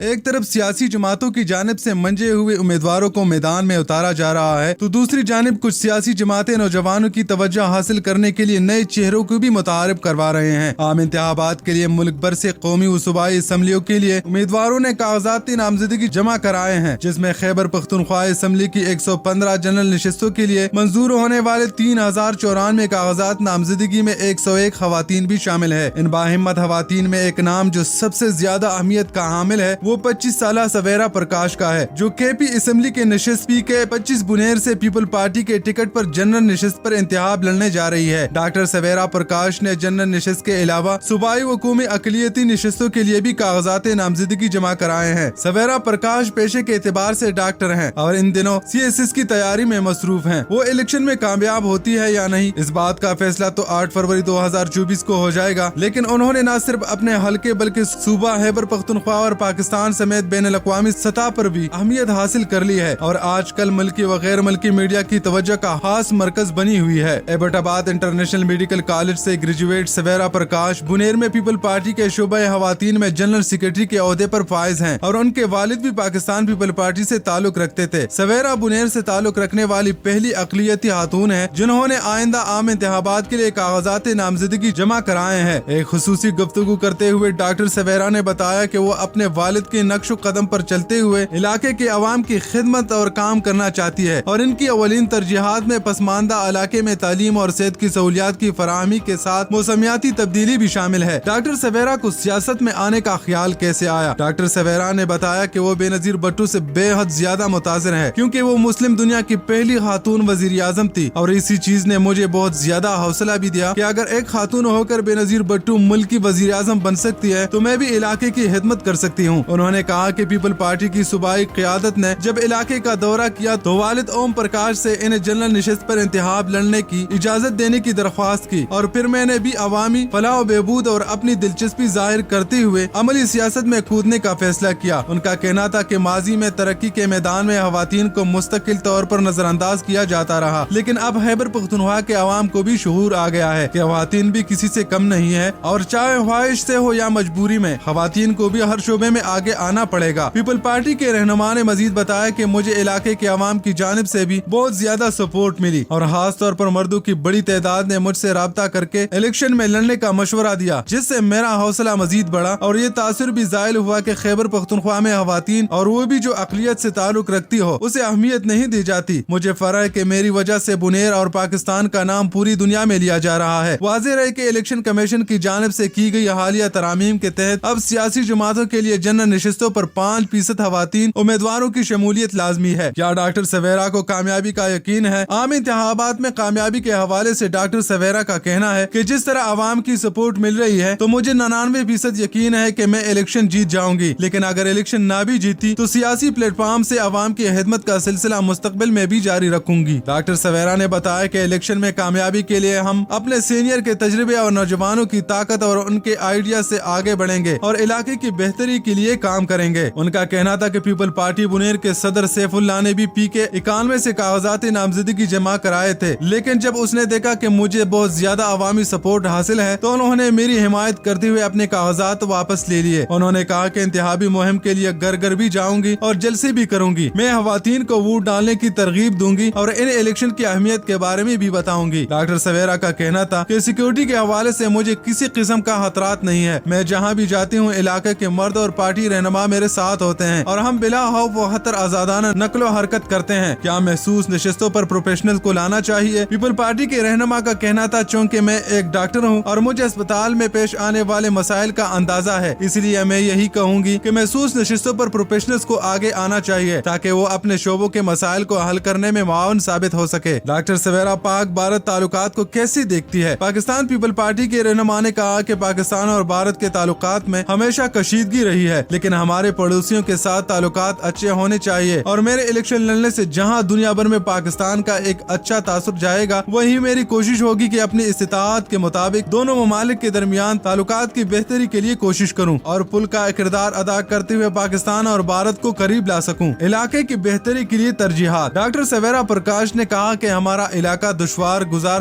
ایک طرف سیاسی جماعتوں کی جانب سے منجے ہوئے امیدواروں کو میدان میں اتارا جا رہا ہے تو دوسری جانب کچھ سیاسی جماعتیں نوجوانوں کی توجہ حاصل کرنے کے لیے نئے چہروں کو بھی متعارف کروا رہے ہیں۔ عام انتخابات کے لیے ملک بھر سے قومی و صوبائی اسمبلیوں کے لیے امیدواروں نے کاغذاتی نامزدگی جمع کرائے ہیں، جس میں خیبر پختونخوا اسمبلی کی 115 جنرل نشستوں کے لیے منظور ہونے والے 3094 کاغذات نامزدگی میں 101 خواتین بھی شامل ہے۔ ان باہمت خواتین میں ایک نام جو سب سے زیادہ اہمیت کا حامل ہے وہ 25 سالہ سویرا پرکاش کا ہے، جو کے پی اسمبلی کے نشست پی کے 25 بنیر سے پیپل پارٹی کے ٹکٹ پر جنرل نشست پر انتخاب لڑنے جا رہی ہے۔ ڈاکٹر سویرا پرکاش نے جنرل نشست کے علاوہ صوبائی و قومی اقلیتی نشستوں کے لیے بھی کاغذات نامزدگی جمع کرائے ہیں۔ سویرا پرکاش پیشے کے اعتبار سے ڈاکٹر ہیں اور ان دنوں CSS کی تیاری میں مصروف ہیں۔ وہ الیکشن میں کامیاب ہوتی ہے یا نہیں، اس بات کا فیصلہ تو 8 فروری 2024 کو ہو جائے گا، لیکن انہوں نے نہ صرف اپنے حلقے بلکہ صوبہ خیبر پختونخوا اور پاکستان سمیت بین الاقوامی سطح پر بھی اہمیت حاصل کر لی ہے اور آج کل ملکی و غیر ملکی میڈیا کی توجہ کا خاص مرکز بنی ہوئی ہے۔ ایبٹ آباد انٹرنیشنل میڈیکل کالج سے گریجویٹ سویرا پرکاش بنیر میں پیپل پارٹی کے شعبہ خواتین میں جنرل سیکرٹری کے عہدے پر فائز ہیں اور ان کے والد بھی پاکستان پیپل پارٹی سے تعلق رکھتے تھے۔ سویرا بنیر سے تعلق رکھنے والی پہلی اقلیتی خاتون ہے جنہوں نے آئندہ عام انتخابات کے لیے کاغذات نامزدگی جمع کرائے ہیں۔ ایک خصوصی گفتگو کرتے ہوئے ڈاکٹر سویرا نے بتایا کہ وہ اپنے والد کے نقش و قدم پر چلتے ہوئے علاقے کے عوام کی خدمت اور کام کرنا چاہتی ہے اور ان کی اولین ترجیحات میں پسماندہ علاقے میں تعلیم اور صحت کی سہولیات کی فراہمی کے ساتھ موسمیاتی تبدیلی بھی شامل ہے۔ ڈاکٹر سویرا کو سیاست میں آنے کا خیال کیسے آیا؟ ڈاکٹر سویرا نے بتایا کہ وہ بے نظیر بھٹو سے بے حد زیادہ متاثر ہے کیونکہ وہ مسلم دنیا کی پہلی خاتون وزیر اعظم تھی اور اسی چیز نے مجھے بہت زیادہ حوصلہ بھی دیا کہ اگر ایک خاتون ہو کر بے نظیر بھٹو ملک کی وزیر اعظم بن سکتی ہے تو میں بھی علاقے کی خدمت کر سکتی ہوں۔ انہوں نے کہا کہ پیپل پارٹی کی صوبائی قیادت نے جب علاقے کا دورہ کیا تو والد اوم پرکاش سے انہیں جنرل نشست پر انتخاب لڑنے کی اجازت دینے کی درخواست کی اور پھر میں نے بھی عوامی فلاح و بہبود اور اپنی دلچسپی ظاہر کرتے ہوئے عملی سیاست میں کودنے کا فیصلہ کیا۔ ان کا کہنا تھا کہ ماضی میں ترقی کے میدان میں خواتین کو مستقل طور پر نظر انداز کیا جاتا رہا، لیکن اب خیبر پختونخوا کے عوام کو بھی شعور آ گیا ہے کہ خواتین بھی کسی سے کم نہیں ہے اور چاہے خواہش سے ہو یا مجبوری میں خواتین کو بھی ہر شعبے میں آگے آنا پڑے گا۔ پیپل پارٹی کے رہنما نے مزید بتایا کہ مجھے علاقے کے عوام کی جانب سے بھی بہت زیادہ سپورٹ ملی اور خاص طور پر مردوں کی بڑی تعداد نے مجھ سے رابطہ کر کے الیکشن میں لڑنے کا مشورہ دیا، جس سے میرا حوصلہ مزید بڑھا اور یہ تاثر بھی ظاہر ہوا کہ خیبر پختونخوا میں خواتین اور وہ بھی جو اقلیت سے تعلق رکھتی ہو اسے اہمیت نہیں دی جاتی۔ مجھے فرح ہے کہ میری وجہ سے بنیر اور پاکستان کا نام پوری دنیا میں لیا جا رہا ہے۔ واضح رہے کہ الیکشن کمیشن کی جانب سے کی گئی حالیہ ترامیم کے تحت اب سیاسی جماعتوں کے لیے جنرل نشستوں پر 5% خواتین امیدواروں کی شمولیت لازمی ہے۔ کیا ڈاکٹر سویرا کو کامیابی کا یقین ہے؟ عام انتخابات میں کامیابی کے حوالے سے ڈاکٹر سویرا کا کہنا ہے کہ جس طرح عوام کی سپورٹ مل رہی ہے تو مجھے 99% یقین ہے کہ میں الیکشن جیت جاؤں گی، لیکن اگر الیکشن نہ بھی جیتی تو سیاسی پلیٹ فارم سے عوام کی خدمت کا سلسلہ مستقبل میں بھی جاری رکھوں گی۔ ڈاکٹر سویرا نے بتایا کہ الیکشن میں کامیابی کے لیے ہم اپنے سینئر کے تجربے اور نوجوانوں کی طاقت اور ان کے آئیڈیا سے آگے بڑھیں گے اور علاقے کی بہتری کے لیے کام کریں گے۔ ان کا کہنا تھا کہ پیپل پارٹی بنیر کے صدر سیف اللہ نے بھی پی کے 91 سے کاغذات نامزدگی جمع کرائے تھے، لیکن جب اس نے دیکھا کہ مجھے بہت زیادہ عوامی سپورٹ حاصل ہے تو انہوں نے میری حمایت کرتے ہوئے اپنے کاغذات واپس لے لیے۔ انہوں نے کہا کہ انتخابی مہم کے لیے گھر گھر بھی جاؤں گی اور جلسے بھی کروں گی، میں خواتین کو ووٹ ڈالنے کی ترغیب دوں گی اور ان الیکشن کی اہمیت کے بارے میں بھی بتاؤں گی۔ ڈاکٹر سویرا کا کہنا تھا کہ سیکورٹی کے حوالے سے مجھے کسی قسم کا خطرات نہیں ہے، میں جہاں بھی جاتی ہوں علاقے کے مرد اور پارٹی رہنما میرے ساتھ ہوتے ہیں اور ہم بلا خوف و خطر آزادانہ نقل و حرکت کرتے ہیں۔ کیا محسوس نشستوں پر پروفیشنل کو لانا چاہیے؟ پیپل پارٹی کے رہنما کا کہنا تھا چونکہ میں ایک ڈاکٹر ہوں اور مجھے اسپتال میں پیش آنے والے مسائل کا اندازہ ہے، اس لیے میں یہی کہوں گی کہ محسوس نشستوں پر پروفیشنلز کو آگے آنا چاہیے تاکہ وہ اپنے شعبوں کے مسائل کو حل کرنے میں معاون ثابت ہو سکے۔ ڈاکٹر سویرا پاک بھارت تعلقات کو کیسی دیکھتی ہے؟ پاکستان پیپل پارٹی کے رہنما نے کہا کہ پاکستان اور بھارت کے تعلقات میں ہمیشہ کشیدگی رہی ہے، لیکن ہمارے پڑوسیوں کے ساتھ تعلقات اچھے ہونے چاہیے اور میرے الیکشن لڑنے سے جہاں دنیا بھر میں پاکستان کا ایک اچھا تاثر جائے گا وہی میری کوشش ہوگی کہ اپنی استطاعت کے مطابق دونوں ممالک کے درمیان تعلقات کی بہتری کے لیے کوشش کروں اور پل کا کردار ادا کرتے ہوئے پاکستان اور بھارت کو قریب لا سکوں۔ علاقے کی بہتری کے لیے ترجیحات۔ ڈاکٹر سویرا پرکاش نے کہا کہ ہمارا علاقہ دشوار گزار